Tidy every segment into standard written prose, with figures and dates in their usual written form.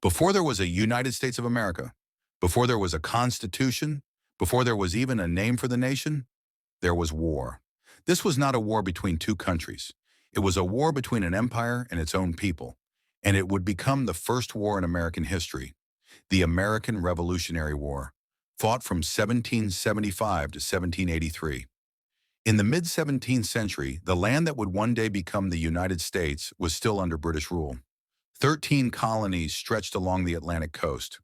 Before there was a United States of America, before there was a constitution, before there was even a name for the nation, there was war. This was not a war between two countries. It was a war between an empire and its own people, and it would become the first war in American history, the American Revolutionary War, fought from 1775 to 1783. In the mid-17th century, the land that would one day become the United States was still under British rule. 13 colonies stretched along the Atlantic coast,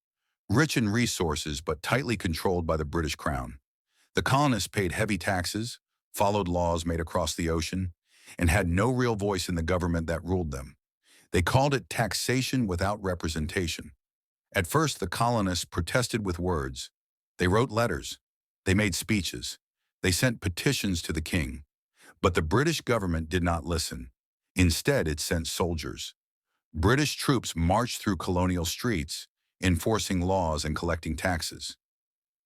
rich in resources but tightly controlled by the British Crown. The colonists paid heavy taxes, followed laws made across the ocean, and had no real voice in the government that ruled them. They called it taxation without representation. At first, the colonists protested with words. They wrote letters. They made speeches. They sent petitions to the king. But the British government did not listen. Instead, it sent soldiers. British troops marched through colonial streets, enforcing laws and collecting taxes.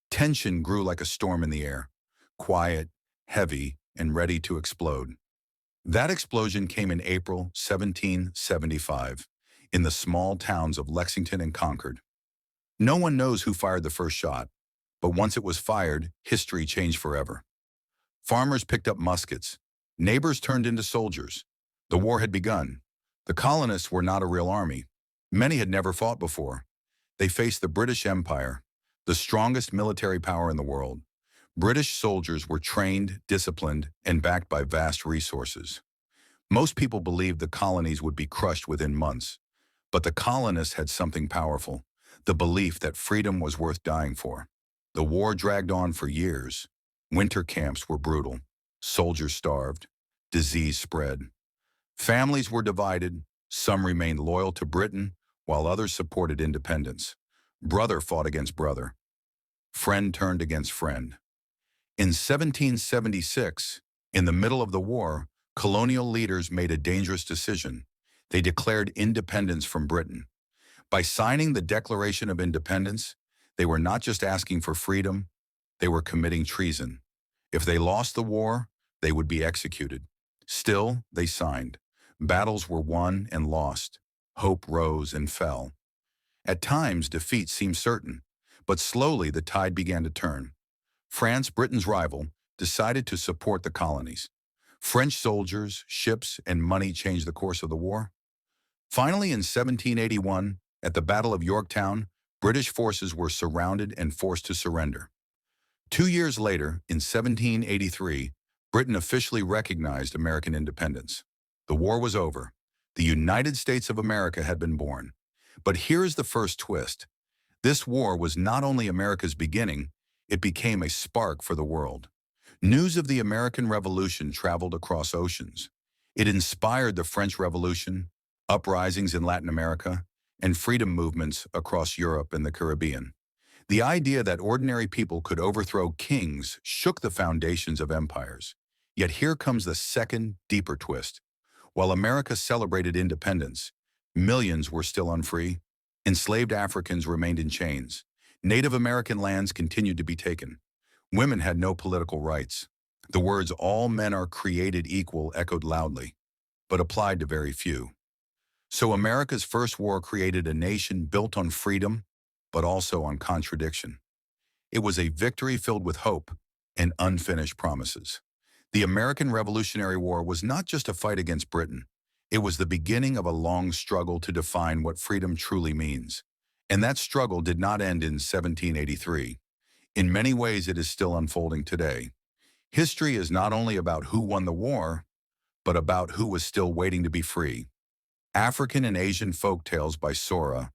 Tension grew like a storm in the air, quiet, heavy, and ready to explode. That explosion came in April 1775, in the small towns of Lexington and Concord. No one knows who fired the first shot, but once it was fired, history changed forever. Farmers picked up muskets. Neighbors turned into soldiers. The war had begun. The colonists were not a real army. Many had never fought before. They faced the British Empire, the strongest military power in the world. British soldiers were trained, disciplined, and backed by vast resources. Most people believed the colonies would be crushed within months. But the colonists had something powerful, the belief that freedom was worth dying for. The war dragged on for years. Winter camps were brutal. Soldiers starved. Disease spread. Families were divided. Some remained loyal to Britain, while others supported independence. Brother fought against brother. Friend turned against friend. In 1776, in the middle of the war, colonial leaders made a dangerous decision. They declared independence from Britain. By signing the Declaration of Independence, they were not just asking for freedom, they were committing treason. If they lost the war, they would be executed. Still, they signed. Battles were won and lost. Hope rose and fell. At times, defeat seemed certain, but slowly the tide began to turn. France, Britain's rival, decided to support the colonies. French soldiers, ships, and money changed the course of the war. Finally, in 1781, at the Battle of Yorktown, British forces were surrounded and forced to surrender. 2 years later, in 1783, Britain officially recognized American independence. The war was over. The United States of America had been born. But here's the first twist. This war was not only America's beginning, it became a spark for the world. News of the American Revolution traveled across oceans. It inspired the French Revolution, uprisings in Latin America, and freedom movements across Europe and the Caribbean. The idea that ordinary people could overthrow kings shook the foundations of empires. Yet here comes the second, deeper twist. While America celebrated independence, millions were still unfree. Enslaved Africans remained in chains. Native American lands continued to be taken. Women had no political rights. The words "all men are created equal" echoed loudly, but applied to very few. So America's first war created a nation built on freedom, but also on contradiction. It was a victory filled with hope and unfinished promises. The American Revolutionary War was not just a fight against Britain. It was the beginning of a long struggle to define what freedom truly means. And that struggle did not end in 1783. In many ways, it is still unfolding today. History is not only about who won the war, but about who was still waiting to be free. African and Asian Folktales by Sora